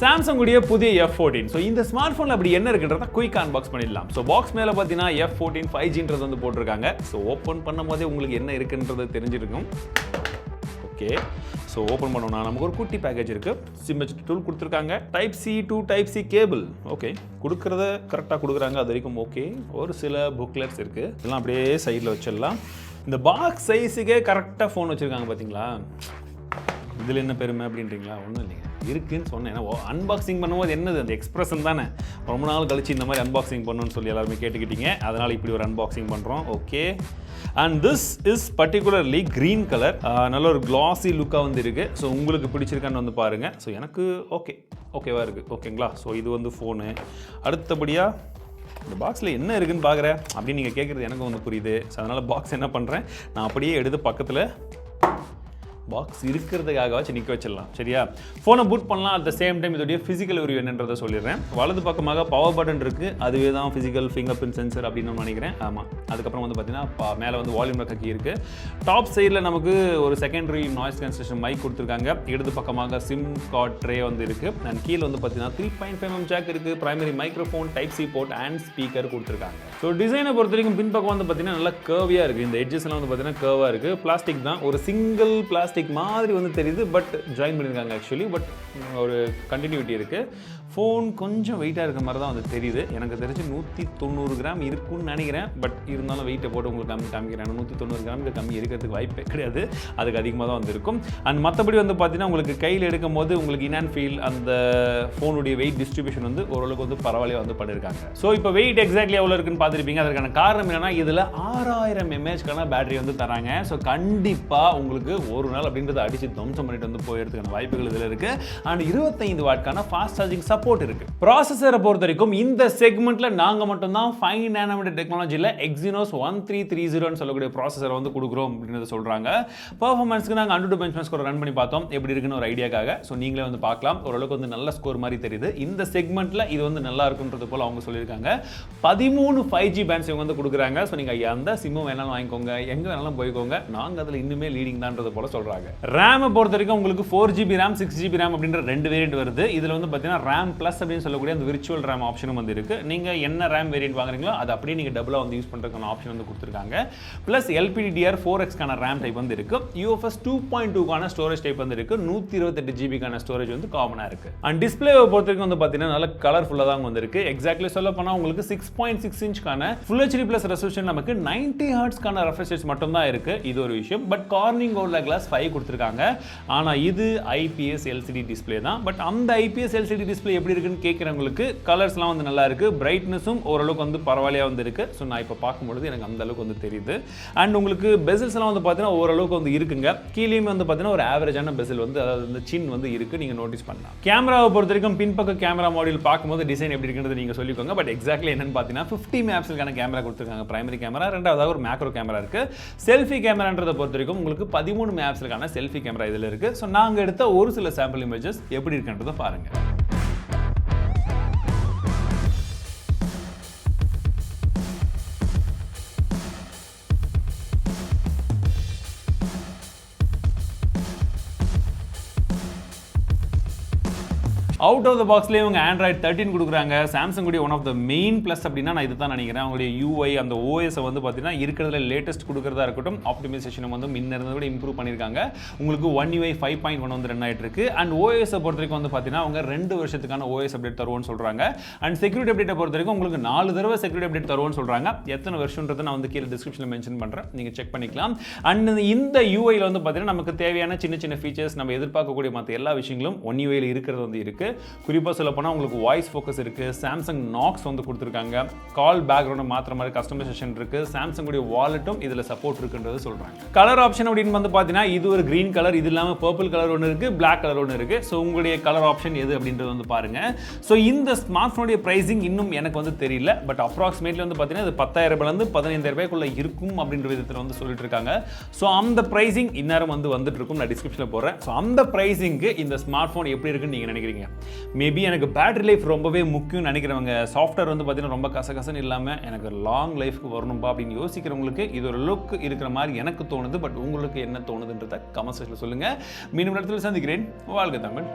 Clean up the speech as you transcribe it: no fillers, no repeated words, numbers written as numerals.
Samsung உடைய புதிய F14. So இந்த ஸ்மார்ட் ஃபோனில் அப்படி என்ன இருக்குன்றத குயிக் அன்பாக்ஸ் பண்ணிடலாம். ஸோ பாக்ஸ் மேலே பார்த்தீங்கன்னா F14 5Gன்றது வந்து போட்டிருக்காங்க. ஸோ ஓப்பன் பண்ணும் போதே உங்களுக்கு என்ன இருக்குன்றது தெரிஞ்சிருக்கும். ஓகே, ஸோ ஓப்பன் பண்ணோம்னா நமக்கு ஒரு குட்டி பேக்கேஜ் இருக்குது. சிம் வச்சு டூல் கொடுத்துருக்காங்க. Type C to type C cable. Okay, கொடுக்குறத கரெக்டாக கொடுக்குறாங்க, அது வரைக்கும் ஓகே. ஒரு சில புக்லெட்ஸ் இருக்குது, இதெல்லாம் அப்படியே சைடில் வச்சிடலாம். இந்த பாக்ஸ் சைஸுக்கே கரெக்டாக ஃபோன் வச்சுருக்காங்க பார்த்தீங்களா? இதில் என்ன பெருமை அப்படின்றீங்களா? ஒன்றும் இல்லைங்க, இருக்குன்னு சொன்னேன். ஏன்னா அன்பாக்சிங் பண்ணும்போது என்னது அந்த எக்ஸ்பிரஷன் தானே. ரொம்ப நாள் கழிச்சு இந்த மாதிரி அன்பாக்சிங் பண்ணணும்னு சொல்லி எல்லாருமே கேட்டுக்கிட்டீங்க, அதனால் இப்படி ஒரு அன்பாக்சிங் பண்ணுறோம். Okay, and this is particularly green colour. நல்ல ஒரு கிளாஸி லுக்காக வந்து இருக்குது. ஸோ உங்களுக்கு பிடிச்சிருக்கான்னு வந்து பாருங்கள். ஸோ எனக்கு ஓகேவா இருக்குது. ஓகேங்களா? ஸோ இது வந்து ஃபோனு. அடுத்தபடியாக இந்த பாக்ஸில் என்ன இருக்குதுன்னு பார்க்குறேன் அப்படின்னு நீங்கள் கேட்குறது எனக்கு வந்து புரியுது. ஸோ அதனால் பாக்ஸ் என்ன பண்ணுறேன், நான் அப்படியே எடுத்து பக்கத்தில் பாக்ஸ் இருக்கிறதுக்காகவாச்சு நிற்க வச்சிடலாம். சரியா? ஃபோனை பூட் பண்ணலாம். அட் த சேம் டைம் இதோடைய ஃபிசிக்கல் ரிவ்யூ என்னன்றதை சொல்லிடுறேன். வலது பக்கமாக பவர் பட்டன் இருக்குது, அதுவே தான் ஃபிசிக்கல் ஃபிங்கர் பிரிண்ட் சென்சர் அப்படின்னு நான் நினைக்கிறேன். ஆமாம். அதுக்கப்புறம் வந்து பார்த்தீங்கன்னா மேலே வந்து வால்யூம் ரெக்க கீ இருக்குது. டாப் சைடில் நமக்கு ஒரு செகண்டரி நாய்ஸ் கேன்சலேஷன் மைக் கொடுத்துருக்காங்க. இடது பக்கமாக சிம் கார்ட் ட்ரே வந்து இருக்குது. அண்ட் கீழே வந்து பார்த்தீங்கன்னா 3.5mm ஜாக் இருக்குது. Primary microphone, type C port and speaker கொடுத்துருக்காங்க. ஸோ டிசைனை பொறுத்த வரைக்கும் பின்பக்கம் வந்து பார்த்தீங்கன்னா நல்லா கர்வியாக இருக்குது. இந்த எட்ஜஸ் எல்லாம் வந்து பார்த்தீங்கன்னா கர்வாக இருக்குது. பிளாஸ்டிக் தான், ஒரு சிங்கிள் பிளாஸ்டிக் மாதிரி வந்து தெரியுது. பட் ஜாயின் பண்ணியிருக்காங்க ஆக்சுவலி. பட் ஒரு கண்டினியூட்டி இருக்குது. ஃபோன் கொஞ்சம் வெயிட்டாக இருக்க மாதிரி தான் வந்து தெரியுது. எனக்கு தெரிஞ்சு 190 கிராம் இருக்குன்னு நினைக்கிறேன். பட் இருந்தாலும் வெயிட்டை போட்டு உங்களுக்கு காமிக்கிறேன். 190 கிராமுக்கு கம்மி இருக்கிறதுக்கு வாய்ப்பே கிடையாது. அதுக்கு அதிகமாக தான் வந்து இருக்கும். அண்ட் மற்றபடி வந்து பார்த்தீங்கன்னா உங்களுக்கு கையில் எடுக்கும் போது உங்களுக்கு இன் அண்ட் ஃபீல் அந்த ஃபோனுடைய வெயிட் டிஸ்ட்ரிபியூஷன் வந்து ஓரளவுக்கு வந்து பரவாயில்லையாக வந்து பண்ணியிருக்காங்க. ஸோ இப்போ வெயிட் எக்ஸாக்ட்லி எவ்வளோ இருக்குன்னு பார்த்துருப்பீங்க. அதற்கான காரணம் என்னன்னா இதில் 6000 mAh பேட்டரி வந்து தராங்க. ஸோ கண்டிப்பாக உங்களுக்கு ஒரு நாள் அப்படின்றத அடிச்சு தம்சம் பண்ணிட்டு வந்து போயிடுறதுக்கான வாய்ப்புகள் இதில் இருக்கு. அண்ட் 25 வாட்கான ஃபாஸ்ட் சார்ஜிங் சப்போர்ட் இருக்கு. ப்ராசஸரை பொறுத்த வரைக்கும் இந்த செக்மெண்ட்ல நாங்க மட்டும் தான் 5 nm டெக்னாலஜியில் Exynos 1330 சொல்லக்கூடிய ப்ராசஸரை வந்து கொடுக்குறோம் அப்படின்றத சொல்றாங்க. பெர்ஃபார்மன்ஸ்க்கு நாங்கள் அன்டு பெஞ்ச்மார்க் ஸ்கோர் ரன் பண்ணி பார்த்தோம், எப்படி இருக்குன்னு ஒரு ஐடியாக்காக. ஸோ நீங்களே வந்து பார்க்கலாம், ஓரளவுக்கு வந்து நல்ல ஸ்கோர் மாதிரி தெரியுது. இந்த செக்மெண்ட்ல இது வந்து நல்லா இருக்குன்றது போல அவங்க சொல்லியிருக்காங்க. 13 5G பேண்ட்ஸ் இவங்க வந்து கொடுக்குறாங்க. ஸோ நீங்க எந்த சிம்மும் வேணாலும் வாங்கிக்கோங்க, எங்க வேணாலும் போய்க்கோங்க, நாங்கள் அதில் இன்னுமே லீடிங் தான்றது போல சொல்றாங்க. ரேமை பொறுத்த வரைக்கும் உங்களுக்கு 4GB RAM 6GB RAM அப்படின்ற 2 வேரியன்ட் வருது. இதில் வந்து பார்த்தீங்கன்னா RAM Plus அப்படின்னு சொல்லக்கூடிய அந்த விர்ச்சுவல் RAM ஆப்ஷனும் வந்து இருக்கு. நீங்க என்ன RAM வேரியன்ட் வாங்குறீங்களோ அது அப்படியே நீங்க டபுளா வந்து யூஸ் பண்றதுக்கான ஆப்ஷன் வந்து கொடுத்துருக்காங்க. பிளஸ் LPDDR4X கான RAM டைப் வந்து இருக்கு. UFS 2.2 கான ஸ்டோரேஜ் டைப் வந்து இருக்கு. 128GB கான ஸ்டோரேஜ் வந்து காமனா இருக்கு. அண்ட் டிஸ்ப்ளேவை பொறுத்த வரைக்கும் வந்து பார்த்தீங்கன்னா நல்ல கலர்ஃபுல்லா தான் வந்து இருக்கு. எக்ஸாக்ட்லி சொல்ல போனா உங்களுக்கு 6.6 inch கான Full HD Plus ரெசல்யூஷன் நமக்கு 90 Hz கான ரெஃப்ரெஷ் ரேட் மட்டும் தான் இருக்கு. இது ஒரு விஷயம். பட் கார்னிங் கோல்ட் கிளாஸ் 5 கொடுத்துருக்காங்க. ஆனா இது IPS LCD டிஸ்ப்ளே தான். பட் அந்த IPS LCD டிஸ்ப்ளே எப்படி இருக்குன்னு கேட்குறவங்களுக்கு கலர்ஸ்லாம் வந்து நல்லா இருக்கு. பிரைட்னஸும் ஓரளவுக்கு வந்து பரவாயில்லையா வந்து இருக்கு. ஸோ நான் இப்போ பார்க்கும்பொழுது எனக்கு அந்த அளவுக்கு வந்து தெரியுது. அண்ட் உங்களுக்கு பெசல்ஸ் எல்லாம் வந்து பார்த்தீங்கன்னா ஓரளவுக்கு வந்து இருக்குங்க. கீழேயுமே வந்து பார்த்தீங்கன்னா ஒரு ஆவரேஜான பெசல் வந்து, அதாவது இந்த சின் வந்து இருக்கு, நீங்க நோட்டீஸ் பண்ணலாம். கேமராவை பொறுத்த வரைக்கும் பின்பக்க கேமரா மாடியூல் பார்க்கும்போது டிசைன் எப்படி இருக்குன்றது நீங்க சொல்லிக்கோங்க. பட் எக்ஸாக்ட்லி என்னன்னு பார்த்தீங்கன்னா 50 MP கேமரா கொடுத்துருக்காங்க. பிரைமரி கேமரா, ரெண்டாவது ஒரு மேக்ரோ கேமரா இருக்கு. செல்ஃபி கேமரான்றதை பொறுத்த வரைக்கும் உங்களுக்கு 13 MP செல்ஃபி கேமரா இதில் இருக்கு. ஸோ நாங்கள் எடுத்த ஒரு சில சாம்பிள் இமேஜஸ் எப்படி இருக்குன்றதை பாருங்க. அவுட் ஆஃப் த பாக்ஸ்லேயே இவங்க Android 13 கொடுக்குறாங்க. Samsung one of the main plus அப்படின்னா நான் இது தான் நினைக்கிறேன். அவங்களுடைய UI அந்த OS வந்து பார்த்தீங்கன்னா இருக்கிறதுல லேட்டஸ்ட் கொடுக்குறதா இருக்கட்டும், ஆப்டிமைசேஷனை வந்து முன்ன இருந்ததை விட இம்ப்ரூவ் பண்ணியிருக்காங்க. உங்களுக்கு One UI 5.1 வந்து ரன் ஆகிட்டு இருக்கு. அண்ட் OS பொறுத்த வரைக்கும் வந்து பார்த்தீங்கன்னா அவங்க 2 வருஷத்துக்கான OS அப்டேட் தருவோம்னு சொல்றாங்க. அண்ட் செக்யூரிட்டி அப்டேட்டை பொறுத்த வரைக்கும் உங்களுக்கு 4 தடவை செக்யூரிட்டி அப்டேட் தருவோம்னு சொல்றாங்க. எத்தனை வருஷன்றதை நான் வந்து கீழே டிஸ்கிரிப்ஷனில் மென்ஷன் பண்ணுறேன், நீங்க செக் பண்ணிக்கலாம். அண்ட் இந்த UI வந்து பார்த்தீங்கன்னா நமக்கு தேவையான சின்ன சின்ன ஃபீச்சர்ஸ், நம்ம எதிர்பார்க்கக்கூடிய மற்ற எல்லா விஷயங்களும் One UI இருக்கிறது வந்து இருக்கு. குறிப்பாக சொல்ல போனால் உங்களுக்கு வாய்ஸ் ஃபோக்கஸ் இருக்குது, சாம்சங் நாக்ஸ் வந்து கொடுத்துருக்காங்க, கால் பேக்ரவுண்டை மாற்றுற மாதிரி கஸ்டமைசேஷன் இருக்குது, சாம்சங் வாலெட்டும் இதில் சப்போர்ட் இருக்குன்றது சொல்கிறாங்க. கலர் ஆப்ஷன் அப்படின்னு வந்து பார்த்தீங்கன்னா இது ஒரு க்ரீன் கலர், இது இல்லாமல் பர்பிள் கலர் ஒன்று இருக்குது, பிளாக் கலர் ஒன்று இருக்குது. ஸோ உங்களுடைய கலர் ஆப்ஷன் எது அப்படின்றது வந்து பாருங்கள். ஸோ இந்த ஸ்மார்ட் ஃபோனுடைய ப்ரைஸிங் இன்னும் எனக்கு வந்து தெரியல. பட் அப்ராக்சிமேட்லி வந்து பார்த்தீங்கன்னா இது 10,000 15,000 இருக்கும் அப்படின்ற விதத்தில் வந்து சொல்லிட்டு இருக்காங்க. ஸோ அந்த ப்ரைஸிங் இந்நேரம் வந்து வந்துட்டு இருக்கும். நான் டிஸ்கிரிப்ஷனில் போடுறேன். ஸோ அந்த ப்ரைஸிங்க்கு இந்த ஸ்மார்ட் ஃபோன் எப்படி இருக்குன்னு நீங்கள் நினைக்கிறீங்க? மேபி எனக்கு பேட்டரி லைஃப் ரொம்பவே முக்கியம் நினைக்கிறவங்க, சாஃப்ட்வேர் வந்து பார்த்தீங்கன்னா ரொம்ப கசகசன்னு இல்லாமல் எனக்கு லாங் லைஃப்க்கு வரணும்பா அப்படின்னு யோசிக்கிறவங்களுக்கு இது ஒரு லுக் இருக்கிற மாதிரி எனக்கு தோணுது. பட் உங்களுக்கு என்ன தோணுதுன்றதை கமெண்ட் செக்ஷனில் சொல்லுங்கள். மீண்டும் இடத்துல சந்திக்கிறேன். வாழ்க தமிழ்.